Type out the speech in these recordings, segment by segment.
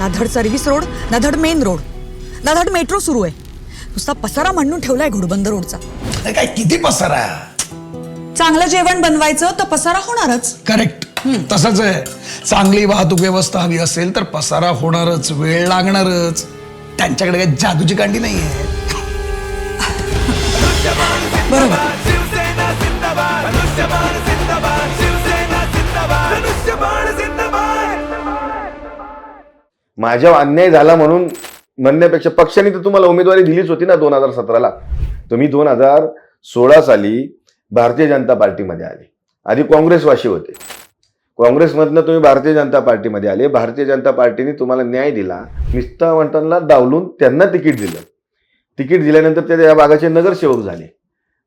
ना धड service road, ना धड मेन रोड, ना धड मेट्रो सुरू आहे. नुसता पसारा मांडून ठेवलाय घोडबंदर रोडचा. काय किती पसारा. चांगलं जेवण बनवायचं तर पसारा होणारच. करेक्ट, तसंच आहे. चांगली वाहतूक व्यवस्था हवी असेल तर पसारा होणारच, वेळ लागणारच. त्यांच्याकडे काही जादूची कांडी नाहीये. बरोबर. माझ्या अन्याय झाला म्हणून म्हणण्यापेक्षा पक्षाने तर तुम्हाला उमेदवारी दिलीच होती ना 2017ला. तुम्ही 2016 साली भारतीय जनता पार्टीमध्ये आले. आधी काँग्रेसवासी होते. काँग्रेसमधनं तुम्ही भारतीय जनता पार्टीमध्ये आले. भारतीय जनता पार्टीने तुम्हाला न्याय दिला. निष्ठावंतांना डावलून त्यांना तिकीट दिलं. तिकीट दिल्यानंतर ते या भागाचे नगरसेवक झाले.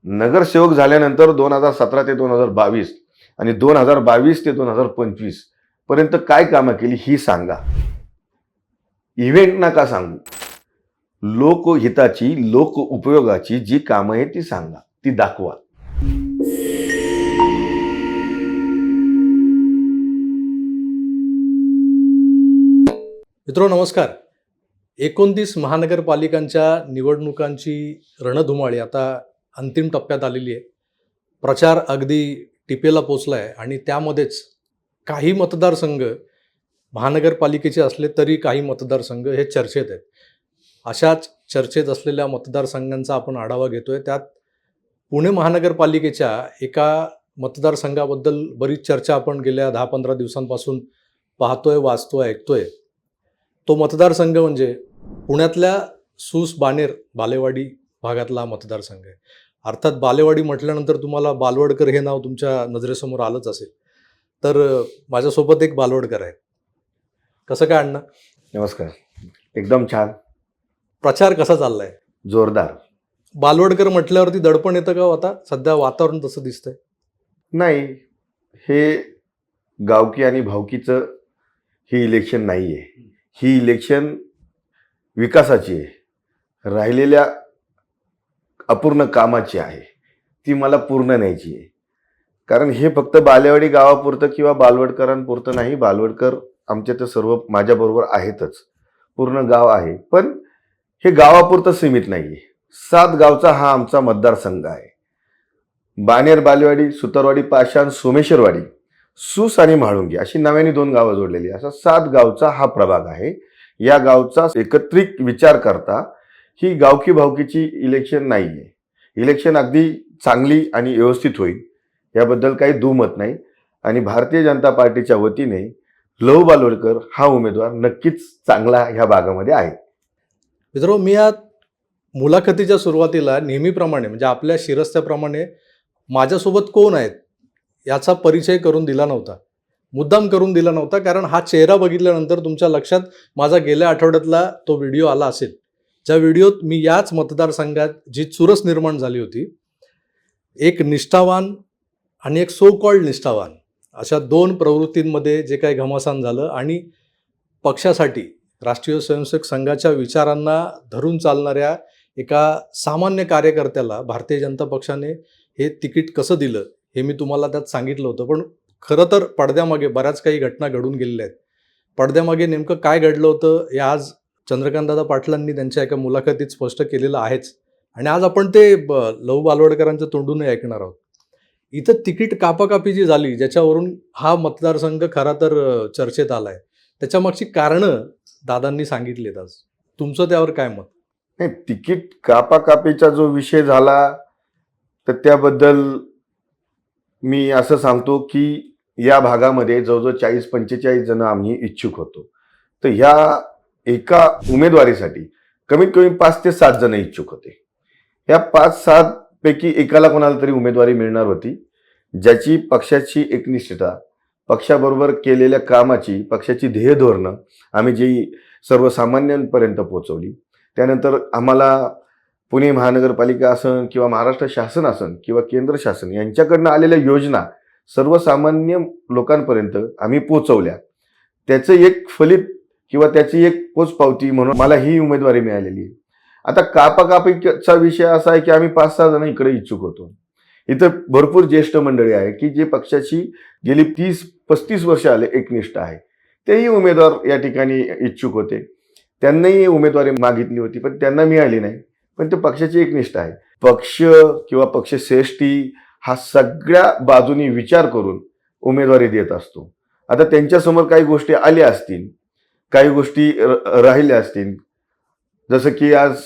नगरसेवक झाल्यानंतर 2017 ते 2022 आणि 2022 ते 2025 पर्यंत काय कामं केली ही सांगा. इव्हेंट नका सांगू. लोकहिताची, लोक उपयोगाची जी कामं आहेत ती सांगा, ती दाखवा. मित्रो नमस्कार. 29 महानगरपालिकांच्या निवडणुकांची रणधुमाळी आता अंतिम टप्प्यात आलेली आहे. प्रचार अगदी टिपेला पोचला आहे आणि त्यामध्येच काही मतदारसंघ महानगरपालिकेचे असले तरी काही मतदारसंघ हे चर्चेत आहेत. अशाच चर्चेत असलेल्या मतदारसंघांचा आपण आढावा घेतोय. त्यात पुणे महानगरपालिकेच्या एका मतदारसंघाबद्दल बरीच चर्चा आपण गेल्या 10-15 दिवसांपासून पाहतोय, वाचतोय, ऐकतोय. तो मतदारसंघ म्हणजे पुण्यातल्या सूस बाणेर बालेवाडी भागातला मतदारसंघ आहे. अर्थात बालेवाडी म्हटल्यानंतर तुम्हाला बालवडकर हे नाव तुमच्या नजरेसमोर आलंच असेल. तर माझ्यासोबत एक बालवडकर आहे. कसं काय अण्णा? नमस्कार. एकदम छान. प्रचार कसा चाललाय? जोरदार. बालवडकर म्हटल्यावरती दडपण येतं का? आता सध्या वातावरण तसं दिसतंय. नाही, हे गावकी आणि भावकीचं ही इलेक्शन नाही आहे. ही इलेक्शन विकासाची आहे. राहिलेल्या अपूर्ण कामाची आहे. ती मला पूर्ण न्यायची आहे. कारण हे फक्त बालेवाडी गावापुरतं किंवा बालवडकरांपुरतं नाही. बालवडकर आमच्या तर सर्व माझ्याबरोबर आहेतच. पूर्ण गाव आहे. पण हे गावापुरतं सीमित नाही आहे. 7 गावचा हा आमचा मतदारसंघ आहे. बाणेर, बालेवाडी, सुतारवाडी, पाषाण, सोमेश्वरवाडी, सूस आणि म्हाळुंगी अशी नव्याने 2 गावं जोडलेली. असा 7 गावचा हा प्रभाग आहे. या गावचा एकत्रित विचार करता ही गावकी भावकीची इलेक्शन नाही आहे. इलेक्शन अगदी चांगली आणि व्यवस्थित होईल याबद्दल काही दुमत नाही. आणि भारतीय जनता पार्टीच्या वतीने लहू बालवडकर हा उमेदवार नक्कीच चांगला ह्या भागामध्ये आहे. मित्रो, मी या मुलाखतीच्या सुरुवातीला नेहमीप्रमाणे म्हणजे आपल्या शिरस्त्याप्रमाणे माझ्यासोबत कोण आहेत याचा परिचय करून दिला नव्हता. मुद्दाम करून दिला नव्हता, कारण हा चेहरा बघितल्यानंतर तुमच्या लक्षात माझा गेल्या आठवड्यातला तो व्हिडिओ आला असेल, ज्या व्हिडिओत मी याच मतदारसंघात जी चुरस निर्माण झाली होती, एक निष्ठावान आणि एक सो कॉल्ड निष्ठावान अशा 2 प्रवृत्तींमध्ये जे काही घमासान झालं आणि पक्षासाठी राष्ट्रीय स्वयंसेवक संघाच्या विचारांना धरून चालणाऱ्या एका सामान्य कार्यकर्त्याला भारतीय जनता पक्षाने हे तिकीट कसं दिलं हे मी तुम्हाला त्यात सांगितलं होतं. पण खरं तर पडद्यामागे बऱ्याच काही घटना घडून गेलेल्या आहेत. पडद्यामागे नेमकं काय घडलं होतं हे आज चंद्रकांतदादा पाटलांनी त्यांच्या एका मुलाखतीत स्पष्ट केलेलं आहेच. आणि आज आपण ते लहू बालवडकरांच्या तोंडूनही ऐकणार आहोत. इथं तिकीट कापाकापी जी झाली, ज्याच्यावरून हा मतदारसंघ खरा तर चर्चेत आलाय, त्याच्यामागची कारणं दादांनी सांगितलीत आज. तुमचं त्यावर काय मत? नाही, तिकीट कापाकापीचा जो विषय झाला तर त्याबद्दल मी असं सांगतो की या भागामध्ये जवळजवळ 40-45 जण आम्ही इच्छुक होतो. तर ह्या एका उमेदवारीसाठी कमीत कमी 5 ते 7 जण इच्छुक होते. या 5-7 पैकी एकाला कोणाला तरी उमेदवारी मिळणार होती, ज्याची पक्षाची एकनिष्ठता, पक्षाबरोबर केलेल्या कामाची, पक्षाची ध्येय धोरणं आम्ही जी सर्वसामान्यांपर्यंत पोहोचवली. त्यानंतर आम्हाला पुणे महानगरपालिका असन किंवा महाराष्ट्र शासन असन किंवा केंद्र शासन यांच्याकडनं आलेल्या योजना सर्वसामान्य लोकांपर्यंत आम्ही पोहोचवल्या. त्याचं एक फलित किंवा त्याची एक पोचपावती म्हणून मला ही उमेदवारी मिळालेली आहे. आता कापाकापीचा विषय असा आहे की आम्ही 5-6 जण इकडे इच्छुक होतो. इथं भरपूर ज्येष्ठ मंडळी आहे की जे पक्षाची गेली 30-35 वर्ष आले एकनिष्ठ आहे. तेही उमेदवार या ठिकाणी इच्छुक होते. त्यांनाही उमेदवारी मागितली होती, पण त्यांना मिळाली नाही. पण ते पक्षाची एक निष्ठा आहे. पक्ष किंवा पक्षश्रेष्ठी हा सगळ्या बाजूनी विचार करून उमेदवारी देत असतो. आता त्यांच्यासमोर काही गोष्टी आल्या असतील, काही गोष्टी राहिल्या असतील. जसं की आज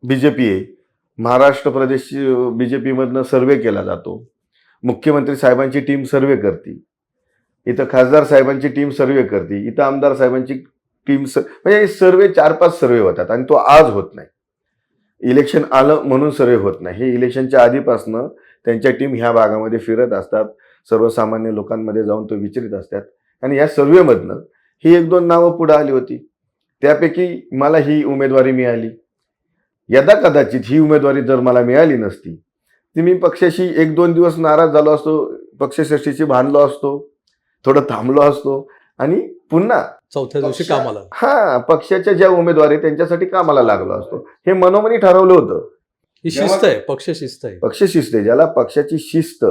बीजेपी आहे, महाराष्ट्र प्रदेश बीजेपीमधनं सर्वे केला जातो. मुख्यमंत्री साहेबांची टीम सर्वे करते, इथं खासदार साहेबांची टीम सर्वे करते, इथं आमदार साहेबांची टीम म्हणजे सर्वे 4-5 सर्वे होतात आणि तो आज होत नाही. इलेक्शन आलं म्हणून सर्वे होत नाही. हे इलेक्शनच्या आधीपासनं त्यांच्या टीम ह्या भागामध्ये फिरत असतात, सर्वसामान्य लोकांमध्ये जाऊन तो विचारित असतात. आणि या सर्वेमधनं ही 1-2 नावं पुढे आली होती. त्यापैकी मला ही उमेदवारी मिळाली. यदा कदाचित ही उमेदवारी जर मला मिळाली नसती ती मी पक्षाशी 1-2 दिवस नाराज झालो असतो, पक्षश्रेष्ठीशी भांडलो असतो, थोडं थांबलो असतो आणि पुन्हा चौथ्या दिवशी कामाला. पक्षाच्या ज्या उमेदवार आहेत त्यांच्यासाठी कामाला लागलो असतो. हे मनोमनी ठरवलं होतं. ही शिस्त आहे, पक्ष शिस्त आहे. पक्ष शिस्त आहे. ज्याला पक्षाची शिस्त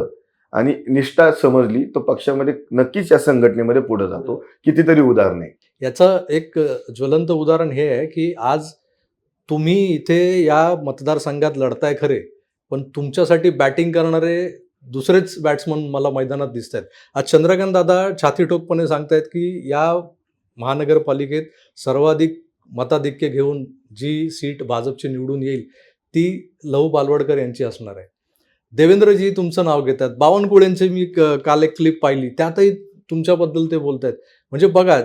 आणि निष्ठा समजली तो पक्षामध्ये नक्कीच या संघटनेमध्ये पुढे जातो. कितीतरी उदाहरण आहे. याचं एक ज्वलंत उदाहरण हे आहे की आज तुम्ही इथे या मतदारसंघात लढताय खरे, पण तुमच्यासाठी बॅटिंग करणारे दुसरेच बॅट्समन मला मैदानात दिसत आहेत. आज चंद्रकांत दादा छातीठोकपणे सांगतायत की या महानगरपालिकेत सर्वाधिक मताधिक्य घेऊन जी सीट भाजपची निवडून येईल ती लहू बालवडकर यांची असणार आहे. देवेंद्रजी तुमचं नाव घेतात. बावनकुळेंचे मी काल एक क्लिप पाहिली, त्यातही तुमच्याबद्दल ते बोलतायत. म्हणजे बघा,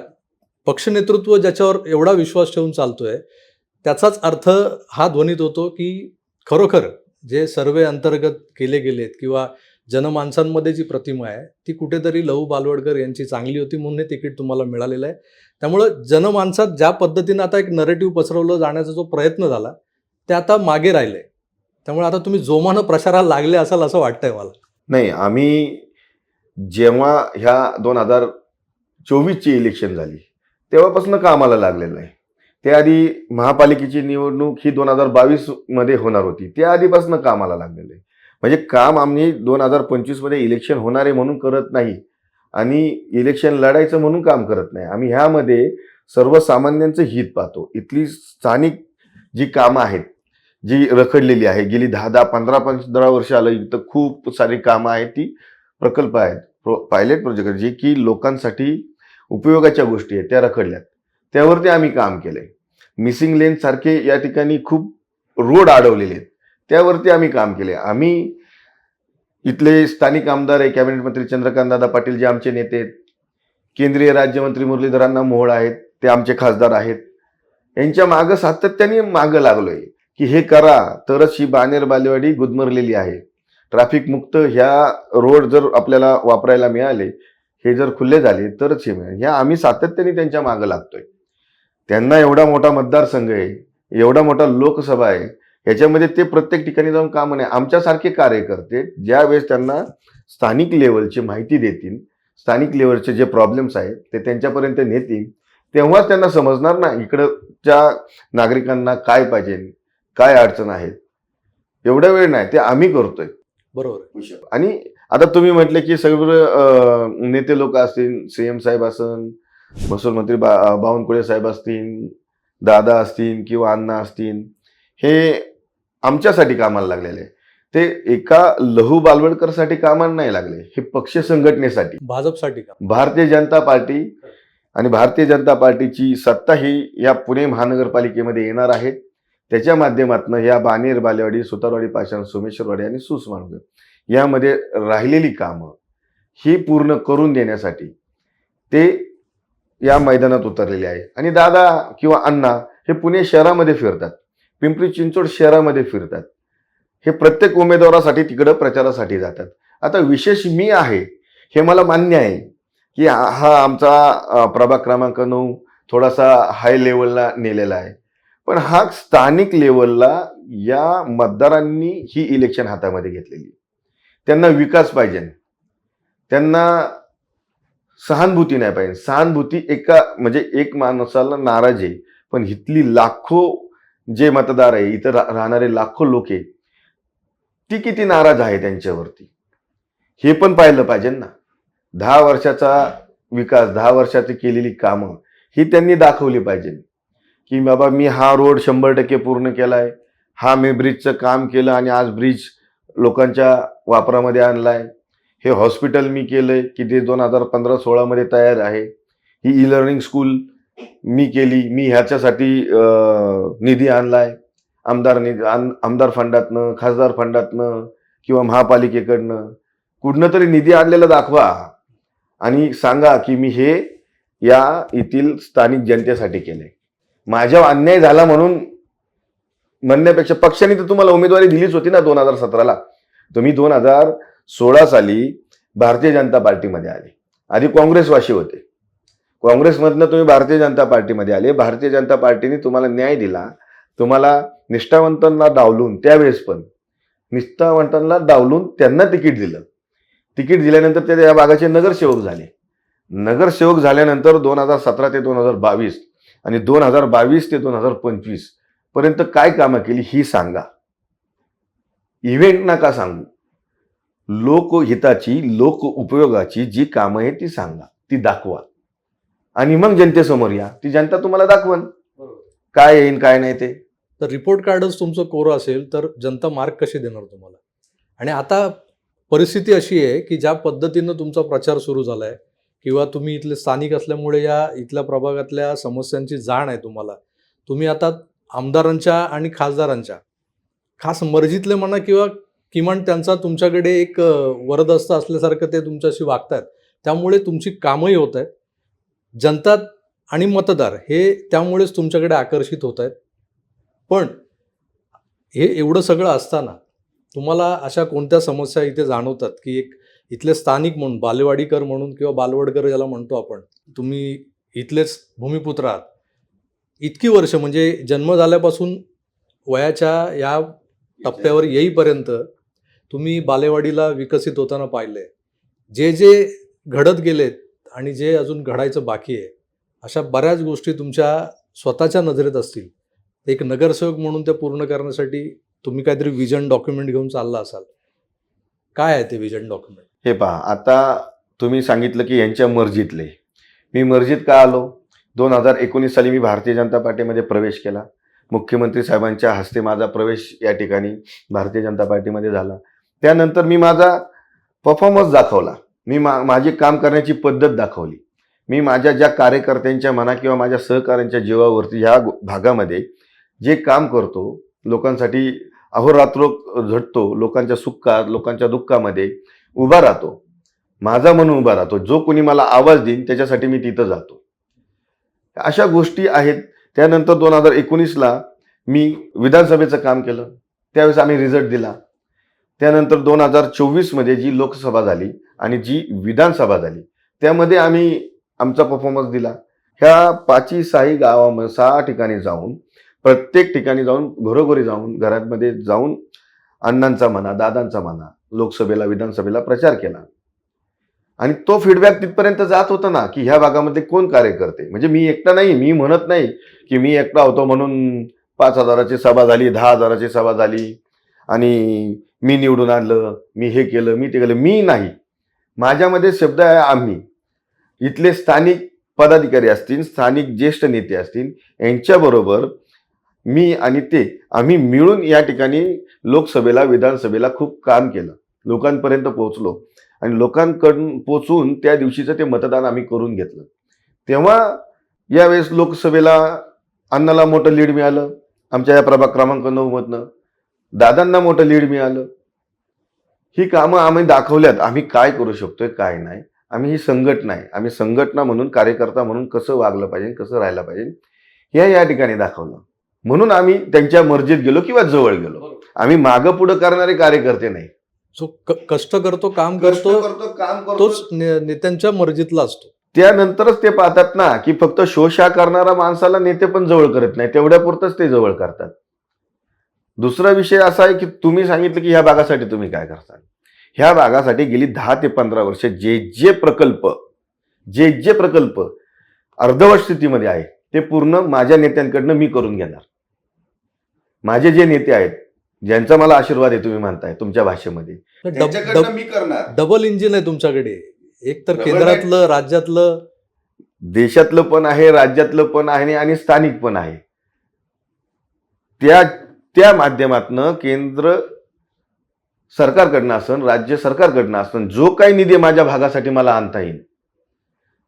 पक्ष नेतृत्व ज्याच्यावर एवढा विश्वास ठेवून चालतोय त्याचाच अर्थ हा ध्वनीत होतो की खरोखर जे सर्वे अंतर्गत केले गेलेत किंवा जनमानसांमध्ये जी प्रतिमा आहे ती कुठेतरी लहू बालवडकर यांची चांगली होती म्हणून हे तिकीट तुम्हाला मिळालेलं आहे. त्यामुळं जनमानसात ज्या पद्धतीनं आता एक नरेटिव्ह पसरवलं जाण्याचा जो प्रयत्न झाला ते आता मागे राहिलंय. त्यामुळे आता तुम्ही जोमानं प्रचाराला लागले असाल असं वाटतंय मला. नाही, आम्ही जेव्हा ह्या 2024ची इलेक्शन झाली तेव्हापासून कामाला लागलेलं आहे. त्याआधी महापालिकेची निवडणूक ही 2022 मध्ये होणार होती, त्या आधीपासून कामाला लागलेलं आहे. म्हणजे काम आम्ही 2025 मध्ये इलेक्शन होणार आहे म्हणून करत नाही आणि इलेक्शन लढायचं म्हणून काम करत नाही. आम्ही ह्यामध्ये सर्वसामान्यांचं हित पाहतो. इथली स्थानिक जी कामं आहेत, जी रखडलेली आहे, गेली 10, 15 वर्ष आलं, इथं खूप सारी कामं आहेत, ती प्रकल्प आहेत, पायलट प्रोजेक्ट जे की लोकांसाठी उपयोगाच्या गोष्टी आहेत त्या रखडल्यात, त्यावरती आम्ही काम केलंय. मिसिंग लेन सारखे या ठिकाणी खूप रोड अडवलेले आहेत, त्यावरती आम्ही काम केले. आम्ही इथले स्थानिक आमदार आहे, कॅबिनेट मंत्री चंद्रकांतदादा पाटील जे आमचे नेते आहेत, केंद्रीय राज्यमंत्री मुरलीधरांना मोहोळ आहेत, ते आमचे खासदार आहेत, यांच्या मागं सातत्याने मागं लागलोय की हे करा तरच ही बाणेर बालेवाडी गुदमरलेली आहे. ट्रॅफिक मुक्त ह्या रोड जर आपल्याला वापरायला मिळाले, हे जर खुले झाले तरच हे मिळेल. ह्या आम्ही सातत्याने त्यांच्या मागं लागतोय. त्यांना एवढा मोठा मतदारसंघ आहे, एवढा मोठा लोकसभा आहे, ह्याच्यामध्ये ते प्रत्येक ठिकाणी जाऊन काम नाही. आमच्यासारखे कार्यकर्ते ज्या वेळेस त्यांना स्थानिक लेवलची माहिती देतील, स्थानिक लेवलचे जे प्रॉब्लेम्स आहेत ते त्यांच्यापर्यंत नेतील, तेव्हाच त्यांना समजणार ना इकडच्या नागरिकांना काय पाहिजे, काय अडचण आहेत. एवढा वेळ नाही, ते आम्ही करतोय. बरोबर. आणि आता तुम्ही म्हटले की सगळे नेते लोक असतील, सीएम साहेब असन, महसूल मंत्री बावनकुळे साहेब असतील, दादा असतील किंवा अण्णा असतील, हे आमच्यासाठी कामाला लागलेले आहे. ते एका लहू बालवडकरसाठी कामाला नाही लागले, हे पक्ष संघटनेसाठी, भाजपसाठी का. भारतीय जनता पार्टी आणि भारतीय जनता पार्टीची सत्ता ही या पुणे महानगरपालिकेमध्ये येणार आहे. त्याच्या माध्यमातून या बाणेर बालेवाडी, सुतारवाडी, पाषाण, सोमेश्वरवाडी आणि सुसमानगड यामध्ये राहिलेली कामं ही पूर्ण करून देण्यासाठी ते या मैदानात उतरलेले आहे. आणि दादा किंवा अण्णा हे पुणे शहरामध्ये फिरतात, पिंपरी चिंचवड शहरामध्ये फिरतात, हे प्रत्येक उमेदवारासाठी तिकडं प्रचारासाठी जातात. आता विशेष मी आहे हे मला मान्य आहे की हा आमचा प्रभाग क्रमांक 9 थोडासा हाय लेवलला नेलेला आहे, पण हा स्थानिक लेवलला या मतदारांनी ही इलेक्शन हातामध्ये घेतलेली. त्यांना विकास पाहिजे, त्यांना सहानुभूती नाही पाहिजे. सहानुभूती म्हणजे एक माणसाला नाराज आहे, पण इथली लाखो जे मतदार आहे, इथं राहणारे लाखो लोक आहे, ती किती नाराज आहे त्यांच्यावरती हे पण पाहिलं पाहिजे ना. 10 वर्षाचा विकास 10 वर्षाची केलेली कामं ही त्यांनी दाखवली पाहिजे की बाबा मी हा रोड 100% पूर्ण केलाय, हा मी ब्रिजचं काम केलं आणि आज ब्रिज लोकांच्या वापरामध्ये आणलाय, हे हॉस्पिटल मी केलंय की ते 2015-16 मध्ये तयार आहे, ही ई लर्निंग स्कूल मी केली, मी ह्याच्यासाठी निधी आणलाय, आमदार फंडातनं, खासदार फंडातनं किंवा महापालिकेकडनं कुठनं तरी निधी आणलेला दाखवा आणि सांगा की मी हे या येथील स्थानिक जनतेसाठी केलंय. माझ्यावर अन्याय झाला म्हणून म्हणण्यापेक्षा पक्षाने तर तुम्हाला उमेदवारी दिलीच होती ना 2017ला. तुम्ही 2016 साली भारतीय जनता पार्टीमध्ये आले, आधी काँग्रेसवासी होते, काँग्रेसमधनं तुम्ही भारतीय जनता पार्टीमध्ये आले, भारतीय जनता पार्टीने तुम्हाला न्याय दिला, तुम्हाला निष्ठावंतांना डावलून, त्यावेळेस पण निष्ठावंतांना डावलून त्यांना तिकीट दिलं. तिकीट दिल्यानंतर ते या भागाचे नगरसेवक झाले. नगरसेवक झाल्यानंतर 2017 ते 2022 आणि 2022 ते 2025 पर्यंत काय कामं केली ही सांगा. इव्हेंट नका सांगू. लोकहिताची, लोक उपयोगाची जी कामं आहेत ती सांगा, ती दाखवा आणि मग जनतेसमोर या. ती जनता तुम्हाला दाखवण काय येईन काय नाही ते. तर रिपोर्ट कार्डच तुमचं कोरं असेल तर जनता मार्क कशी देणार तुम्हाला? आणि आता परिस्थिती अशी आहे की ज्या पद्धतीनं तुमचा प्रचार सुरू झाला आहे किंवा तुम्ही इथले स्थानिक असल्यामुळे या इथल्या प्रभागातल्या समस्यांची जाण आहे तुम्हाला, तुम्ही आता आमदारांच्या आणि खासदारांच्या खास मर्जीतले म्हणा किंवा किमान त्यांचा तुमच्याकडे एक वरदहस्त असल्यासारखं ते तुमच्याशी वागतात, त्यामुळे तुमची कामंही होत आहेत, जनता आणि मतदार हे त्यामुळेच तुमच्याकडे आकर्षित होत आहेत. पण हे एवढं सगळं असताना तुम्हाला अशा कोणत्या समस्या इथे जाणवतात की एक इथले स्थानिक म्हणून, बालेवाडीकर म्हणून किंवा बालवडकर ज्याला म्हणतो आपण, तुम्ही इथलेच भूमिपुत्र आहात, इतकी वर्ष म्हणजे जन्म झाल्यापासून वयाच्या या टप्प्यावर येईपर्यंत तुम्ही बालेवाडीला विकसित होताना पाहिलंय, जे जे घडत गेलेत आणि जे अजून घडायचं बाकी आहे, अशा बऱ्याच गोष्टी तुमच्या स्वतःच्या नजरेत असतील. एक नगरसेवक म्हणून ते पूर्ण करण्यासाठी तुम्ही काहीतरी विजन डॉक्युमेंट घेऊन चालला असाल. काय आहे ते विजन डॉक्युमेंट? हे पहा, आता तुम्ही सांगितलं की यांच्या मर्जीतले. मी मर्जीत का आलो? 2019 साली मी भारतीय जनता पार्टीमध्ये प्रवेश केला. मुख्यमंत्री साहेबांच्या हस्ते माझा प्रवेश या ठिकाणी भारतीय जनता पार्टीमध्ये झाला. त्यानंतर मी माझा परफॉर्मन्स दाखवला, मी माझी काम करण्याची पद्धत दाखवली. मी माझ्या ज्या कार्यकर्त्यांच्या म्हणा किंवा माझ्या सहकाऱ्यांच्या जीवावरती ह्या भागामध्ये जे काम करतो, लोकांसाठी अहोरात्र झटतो, लोकांच्या सुखात, लोकांच्या दुःखामध्ये उभा राहतो, माझा म्हणून उभा राहतो. जो कोणी मला आवाज देईन त्याच्यासाठी मी तिथं जातो. अशा गोष्टी आहेत. त्यानंतर 2019ला मी विधानसभेचं काम केलं, त्यावेळेस आम्ही रिझल्ट दिला. त्यानंतर 2024 मध्ये जी लोकसभा झाली आणि जी विधानसभा झाली त्यामध्ये आम्ही आमचा परफॉर्मन्स दिला. ह्या 5-6 गावामध्ये 6 ठिकाणी जाऊन, प्रत्येक ठिकाणी जाऊन, घरोघरी जाऊन, घरांमध्ये जाऊन अण्णांचा म्हणा, दादांचा म्हणा, लोकसभेला, विधानसभेला प्रचार केला. आणि तो फीडबॅक तिथपर्यंत जात होता ना की ह्या भागामध्ये कोण कार्यकर्ते, म्हणजे मी एकटा नाही, मी म्हणत नाही की मी एकटा होतो म्हणून 5,000ची सभा झाली, 10,000ची सभा झाली आणि मी निवडून आणलं, मी हे केलं, मी ते केलं. मी नाही, माझ्यामध्ये शब्द आहे आम्ही. इथले स्थानिक पदाधिकारी असतील, स्थानिक ज्येष्ठ नेते असतील, यांच्याबरोबर मी आणि ते आम्ही मिळून या ठिकाणी लोकसभेला, विधानसभेला खूप काम केलं, लोकांपर्यंत पोहोचलो आणि लोकांकडून पोचून त्या दिवशीचं ते मतदान आम्ही करून घेतलं. तेव्हा यावेळेस लोकसभेला अण्णाला मोठं लीड मिळालं, आमच्या या प्रभाग क्रमांक 9 मधनं दादांना मोठं लीड मिळालं. ही कामं आम्ही दाखवल्यात, आम्ही काय करू शकतोय काय नाही. आम्ही ही संघटना आहे, आम्ही संघटना म्हणून, कार्यकर्ता म्हणून कसं वागलं पाहिजे, कसं राहायला पाहिजे हे या ठिकाणी दाखवलं. म्हणून आम्ही त्यांच्या मर्जीत गेलो किंवा जवळ गेलो. आम्ही मागं पुढं करणारे कार्यकर्ते नाही. जो कष्ट करतो, काम करतो, तोच नेत्यांच्या मर्जीतला असतो. त्यानंतरच ते पाहतात ना की फक्त शोषा करणारा माणसाला नेते पण जवळ करत नाही, तेवढ्यापुरतच ते जवळ करतात. दुसरा विषय असा आहे की तुम्ही सांगितलं की ह्या भागासाठी तुम्ही काय करता. ह्या भागासाठी गेली 10 ते 15 वर्ष जे जे प्रकल्प अर्धवट स्थितीमध्ये आहे ते पूर्ण माझ्या नेत्यांकडनं मी करून घेणार. माझे जे नेते आहेत, ज्यांचा मला आशीर्वाद आहे तुम्ही म्हणताय तुमच्या भाषेमध्ये, त्यांच्याकडनं मी करणार. डबल इंजिन आहे तुमच्याकडे. एक तर केंद्रातलं, राज्यातलं, देशातलं पण आहे, राज्यातलं पण आहे आणि स्थानिक पण आहे. त्या माध्यमातनं केंद्र सरकारकडनं असन, राज्य सरकारकडनं असन, जो काही निधी माझ्या भागासाठी मला आणता येईल,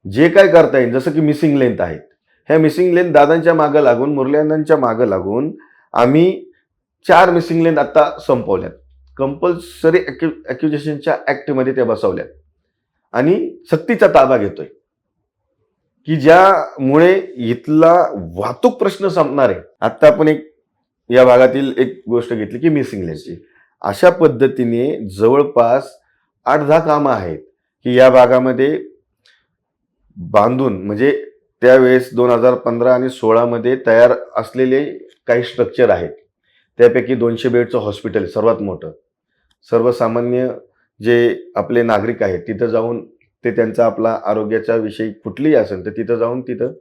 जे काय करता येईल, जसं की मिसिंग लेंथ आहेत, ह्या मिसिंग लेंथ दादांच्या मागं लागून, मुरलीअण्णांच्या मागं लागून आम्ही 4 मिसिंग लेंथ आता संपवल्यात. कंपल्सरी ॲक्युजेशनच्या ॲक्टमध्ये त्या बसवल्यात आणि सक्तीचा ताबा घेतोय की ज्यामुळे इथला वाहतूक प्रश्न संपणार आहे. आता आपण या भागातील एक गोष्ट घेतली की मिसिंग लेनची. अशा पद्धतीने जवळपास 8-10 कामं आहेत की या भागामध्ये बांधून, म्हणजे त्यावेळेस 2015 आणि 16 मध्ये तयार असलेले काही स्ट्रक्चर आहेत. त्यापैकी 200 बेडचं हॉस्पिटल सर्वात मोठं. सर्वसामान्य जे आपले नागरिक आहेत तिथं जाऊन ते त्यांचा आपला आरोग्याच्या विषयी कुठलीही असेल तर तिथं जाऊन तिथं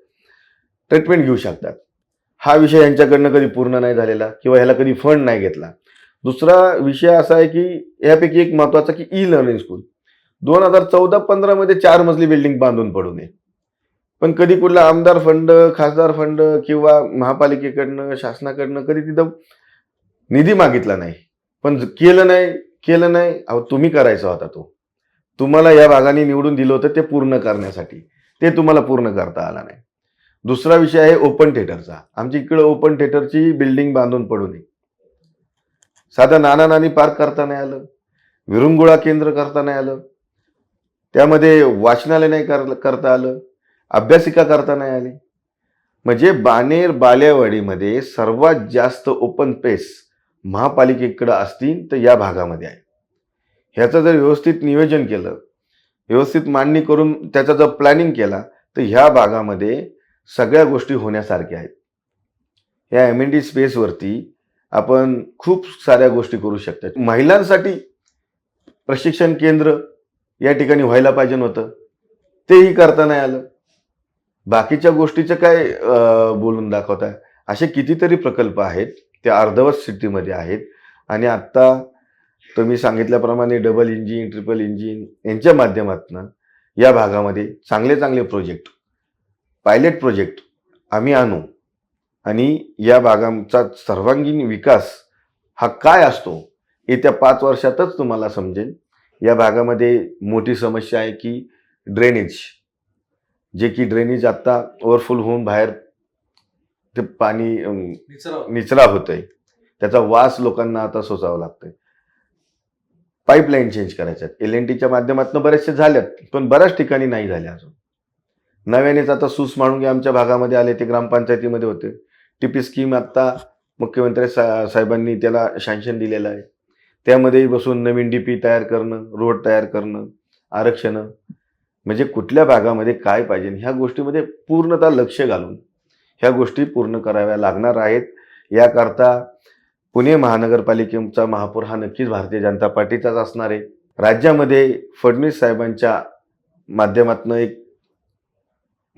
ट्रीटमेंट घेऊ शकतात. हा विषय यांच्याकडनं कधी पूर्ण नाही झालेला किंवा ह्याला कधी फंड नाही घेतला. दुसरा विषय असा आहे की यापैकी एक महत्वाचा की ई लर्निंग स्कूल 2014-15 मध्ये 4 मजली बिल्डिंग बांधून पडू नये, पण कधी कुठला आमदार फंड, खासदार फंड किंवा महापालिकेकडनं, शासनाकडनं कधी तिथं निधी मागितला नाही. पण केलं नाही. अहो, तुम्ही करायचा होता तो. तुम्हाला या भागाने निवडून दिलं होतं ते पूर्ण करण्यासाठी, ते तुम्हाला पूर्ण करता आला नाही. दुसरा विषय आहे ओपन थिएटरचा. आमच्या इकडे ओपन थिएटरची बिल्डिंग बांधून पडू नये. साधा नाना नानी पार्क करता नाही आलं, विरंगुळा केंद्र करता नाही आलं, त्यामध्ये वाचनालय नाही करता आलं, अभ्यासिका करता नाही आली. म्हणजे बाणेर बालेवाडीमध्ये सर्वात जास्त ओपन स्पेस महापालिकेकडे असतील तर या भागामध्ये आहे. ह्याचं जर व्यवस्थित नियोजन केलं, व्यवस्थित मांडणी करून त्याचा जर प्लॅनिंग केला तर ह्या भागामध्ये सगळ्या गोष्टी होण्यासारख्या आहेत. या M&D स्पेसवरती आपण खूप साऱ्या गोष्टी करू शकतो. महिलांसाठी प्रशिक्षण केंद्र या ठिकाणी व्हायला पाहिजे होतं, तेही करता नाही आलं. बाकीच्या गोष्टीचं काय बोलून दाखवताय. असे कितीतरी प्रकल्प आहेत ते अर्धवट स्थितीमध्ये आहेत. आणि आत्ता तुम्ही सांगितल्याप्रमाणे डबल इंजिन, ट्रिपल इंजिन यांच्या माध्यमातून या भागामध्ये चांगले चांगले प्रोजेक्ट, पायलट प्रोजेक्ट आम्ही आणू आणि या भागांचा सर्वांगीण विकास हा काय असतो येत्या 5 वर्षातच तुम्हाला समजेल. या भागामध्ये मोठी समस्या आहे की ड्रेनेज, जे की ड्रेनेज आता ओव्हरफुल होऊन बाहेर ते पाणी निचरा होतंय. त्याचा वास लोकांना आता सोसावा लागतोय. Pipeline change करायच्यात. L&Tच्या माध्यमातून बरेचसे झाल्यात, पण बऱ्याच ठिकाणी नाही झाले अजून. नव्यानेच आता सूस माळुंगे आमच्या भागामध्ये आले, ते ग्रामपंचायतीमध्ये होते. TP स्कीम आता मुख्यमंत्री साहेबांनी त्याला सँक्शन दिलेलं आहे. त्यामध्ये बसून नवीन DP तयार करणं, रोड तयार करणं, आरक्षणं, म्हणजे कुठल्या भागामध्ये काय पाहिजे ह्या गोष्टीमध्ये पूर्णतः लक्ष घालून ह्या गोष्टी पूर्ण कराव्या लागणार आहेत. याकरता पुणे महानगरपालिकेचा महापौर हा नक्कीच भारतीय जनता पार्टीचाच असणार आहे. राज्यामध्ये फडणवीस साहेबांच्या माध्यमातून एक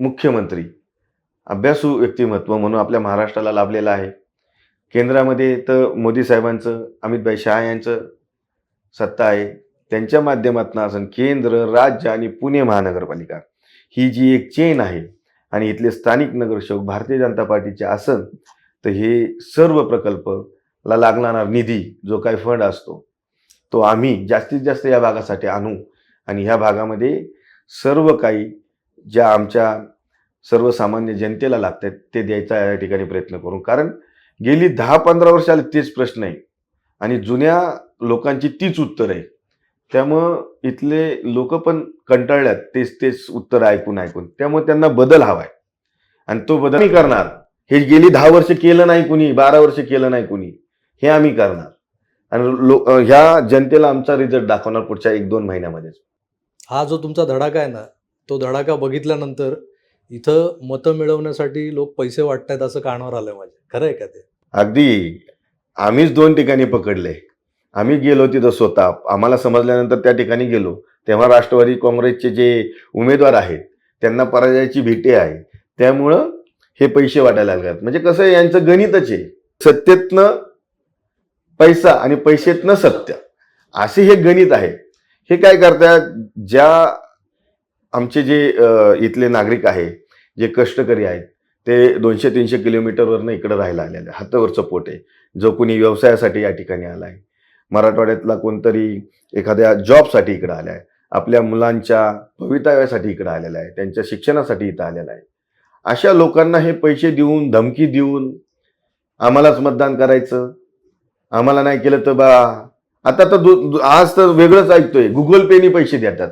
मुख्यमंत्री अभ्यासू व्यक्तिमत्व म्हणून आपल्या महाराष्ट्राला लाभलेला आहे. केंद्रामध्ये तर मोदी साहेबांचं, अमितभाई शहा यांचं सत्ता आहे. त्यांच्या माध्यमातून असं केंद्र, राज्य आणि पुणे महानगरपालिका ही जी एक चेन आहे आणि इथले स्थानिक नगरसेवक भारतीय जनता पार्टीचे असन तर हे सर्व प्रकल्पला लागणारा निधी जो काही फंड असतो तो आम्ही जास्तीत जास्त या भागासाठी आणू आणि ह्या भागामध्ये सर्व काही ज्या आमच्या सर्वसामान्य जनतेला लागतात ते द्यायचा या ठिकाणी प्रयत्न करू. कारण गेली 10-15 वर्षाला तेच प्रश्न आहे आणि जुन्या लोकांची तीच उत्तर आहे. त्यामुळं इथले लोक पण कंटाळल्यात तेच उत्तर ऐकून. त्यामुळे त्यांना बदल हवाय आणि तो बदल आम्ही करणार. हे गेली 10 वर्ष केलं नाही कुणी, 12 वर्ष केलं नाही कुणी, हे आम्ही करणार आणि ह्या जनतेला आमचा रिझल्ट दाखवणार पुढच्या 1-2 महिन्यामध्येच. हा जो तुमचा धडाका आहे ना, तो धडाका बघितल्यानंतर इथं मतं मिळवण्यासाठी लोक पैसे वाटतायत असं कानावर आलंय माझ्या. खरं आहे का ते? अगदी आम्हीच 2 ठिकाणी पकडले. आम्ही गेलो तिथं स्वतः, आम्हाला समजल्यानंतर त्या ठिकाणी गेलो. तेव्हा राष्ट्रवादी काँग्रेसचे जे उमेदवार आहेत त्यांना पराजयाची भीती आहे. त्यामुळं हे पैसे वाटायला लागतात. म्हणजे कसं आहे, यांचं गणितच आहे. सत्तेतनं पैसा आणि पैसेतनं सत्य, असे हे गणित आहे. हे काय करतात, ज्या आमचे जे इथले नागरिक आहे, जे कष्टकरी आहेत, ते 200-300 किलोमीटरवरनं इकडं राहायला आलेले, हातावरचं पोट आहे. जो कोणी व्यवसायासाठी या ठिकाणी आला आहे, मराठवाड्यातला कोणतरी एखाद्या जॉबसाठी इकडं आला आहे, आपल्या मुलांच्या भवितव्यासाठी इकडं आलेला आहे, त्यांच्या शिक्षणासाठी इथं आलेला आहे. अशा लोकांना हे पैसे देऊन, धमकी देऊन आम्हालाच मतदान करायचं, आम्हाला नाही केलं तर बा, आता तर आज तर वेगळंच ऐकतोय, गुगल पेनी पैसे देतात.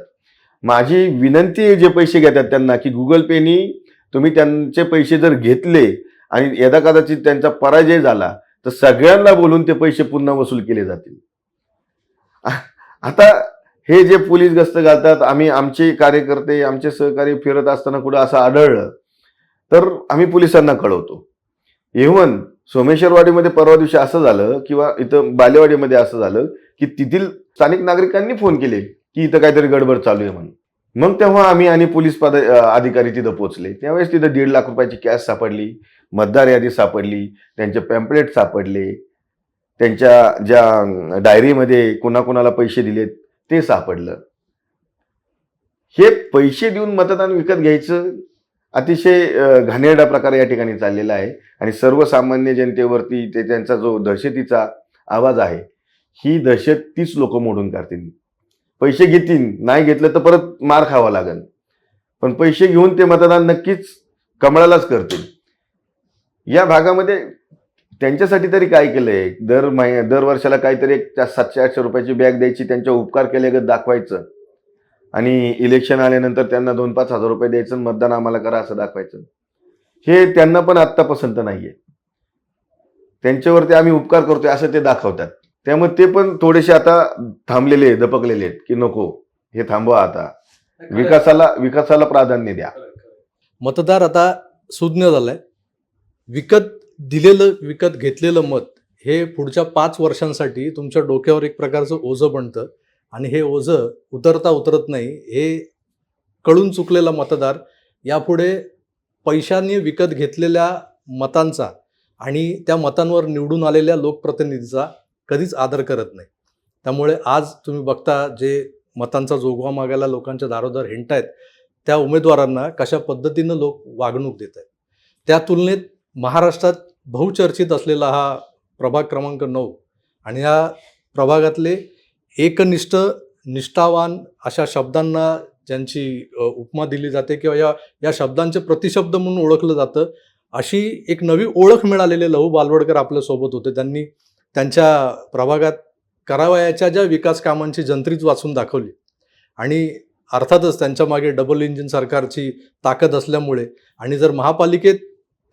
माझी विनंती आहे जे पैसे घेतात त्यांना, की गुगल पेनी तुम्ही त्यांचे पैसे जर घेतले आणि यदा कदाचित त्यांचा पराजय झाला तर सगळ्यांना बोलून ते पैसे पुन्हा वसूल केले जातील. आता हे जे पोलीस गस्त घालतात, आमचे कार्यकर्ते, आमचे सहकारी फिरत असताना कुठं असं आढळलं तर आम्ही पोलिसांना कळवतो. इव्हन सोमेश्वरवाडीमध्ये परवा दिवशी असं झालं, किंवा इथं बालेवाडीमध्ये असं झालं की तिथील स्थानिक नागरिकांनी फोन केले की इथं काहीतरी गडबड चालू आहे म्हणून. मग तेव्हा आम्ही आणि पोलीस अधिकारी तिथं पोहोचले. त्यावेळेस तिथं 1.5 लाख रुपयाची कॅश सापडली, मतदार यादी सापडली, त्यांचे पॅम्पलेट सापडले, त्यांच्या ज्या डायरीमध्ये कुणाकुणाला पैसे दिलेत ते सापडलं. हे पैसे देऊन मतदान विकत घ्यायचं अतिशय घाणेरडा प्रकार या ठिकाणी चाललेला आहे. आणि सर्वसामान्य जनतेवरती ते त्यांचा जो दहशतीचा आवाज आहे, ही दहशत तीच लोक मोडून काढतील. पैसे घेतील, नाही घेतलं तर परत मार खावा लागेल, पण पैसे घेऊन ते मतदान नक्कीच कमळालाच करतील. या भागामध्ये त्यांच्यासाठी तरी काय केलंय, दर वर्षाला काहीतरी 700-800 रुपयाची बॅग द्यायची, त्यांच्या उपकार केल्यागत दाखवायचं, आणि इलेक्शन आल्यानंतर त्यांना 2-5 हजार रुपये द्यायचं, मतदान आम्हाला करा असं दाखवायचं. हे त्यांना पण आत्ता पसंत नाहीये. त्यांच्यावरती आम्ही उपकार करतोय असं ते दाखवतात. त्यामुळे ते पण थोडेसे आता थांबलेले, दपकलेले आहेत की नको, हे थांबवा, आता विकासाला प्राधान्य द्या. मतदार आता सुज्ञ झालाय. विकत घेतलेलं मत हे पुढच्या 5 वर्षांसाठी तुमच्या डोक्यावर एक प्रकारचं ओझं बनतं, आणि हे ओझं उतरत नाही. हे कळून चुकलेला मतदार यापुढे पैशाने विकत घेतलेल्या मतांचा आणि त्या मतांवर निवडून आलेल्या लोकप्रतिनिधीचा कधीच आदर करत नाही. त्यामुळे आज तुम्ही बघता जे मतांचा जोगवा मागायला लोकांच्या दारोदार हिंडतायत, त्या उमेदवारांना कशा पद्धतीनं लोक वागणूक देत आहेत. त्या तुलनेत महाराष्ट्रात बहुचर्चित असलेला हा प्रभाग क्रमांक 9 आणि या प्रभागातले एकनिष्ठ, निष्ठावान अशा शब्दांना ज्यांची उपमा दिली जाते किंवा या शब्दांचे प्रतिशब्द म्हणून ओळखलं जातं, अशी एक नवी ओळख मिळालेले लहू बालवडकर आपल्यासोबत होते. त्यांनी त्यांच्या प्रभागात करावयाच्या ज्या विकास कामांची जंत्रीच वाचून दाखवली, आणि अर्थातच त्यांच्या मागे डबल इंजिन सरकारची ताकद असल्यामुळे, आणि जर महापालिकेत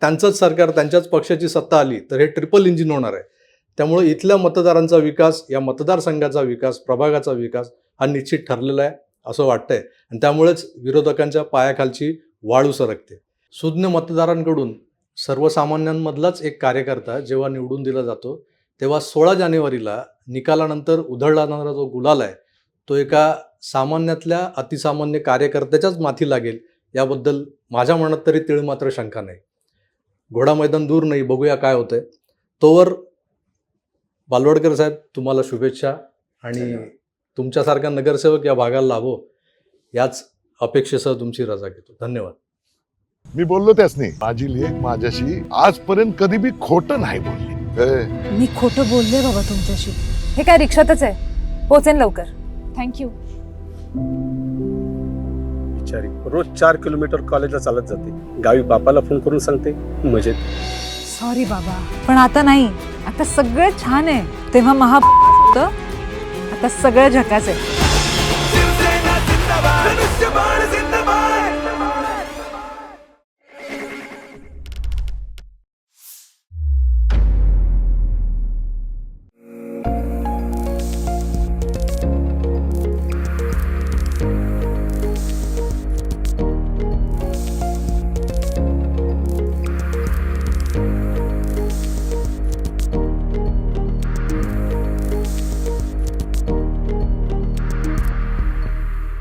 त्यांचंच सरकार, त्यांच्याच पक्षाची सत्ता आली तर हे ट्रिपल इंजिन होणार आहे. त्यामुळे इथल्या मतदारांचा विकास, या मतदारसंघाचा विकास, प्रभागाचा विकास हा निश्चित ठरलेला आहे असं वाटतंय. आणि त्यामुळेच विरोधकांच्या पायाखालची वाळू सरकते. सुज्ञ मतदारांकडून सर्वसामान्यांमधलाच एक कार्यकर्ता जेव्हा निवडून दिला जातो, तेव्हा 16 जानेवारीला निकालानंतर उधळला जाणारा जो गुलाल आहे, तो एका सामान्यातल्या अतिसामान्य कार्यकर्त्याच्याच माथी लागेल याबद्दल माझ्या मनात तरी तीळ मात्र शंका नाही. घोडा मैदान दूर नाही, बघूया काय होतंय. तोवर बालवडकर साहेब, तुम्हाला शुभेच्छा, आणि तुमच्यासारखा नगरसेवक या भागाला लाभो याच अपेक्षेसह तुमची रजा घेतो. धन्यवाद. मी बोललो त्यासनी, माझी लेक माझ्याशी आजपर्यंत कधी बी खोटं नाही बोलली. मी खोटं बोलले बाबा तुमच्याशी. हे काय रिक्षातच आहे, पोचेन लवकर. थँक्यू. बिचारी रोज 4 किलोमीटर कॉलेजला चालत जाते, गावी बापाला फोन करून सांगते मजेत. सॉरी बाबा, पण आता नाही. आता सगळं छान आहे. तेव्हा होतं, आता सगळं झकास आहे.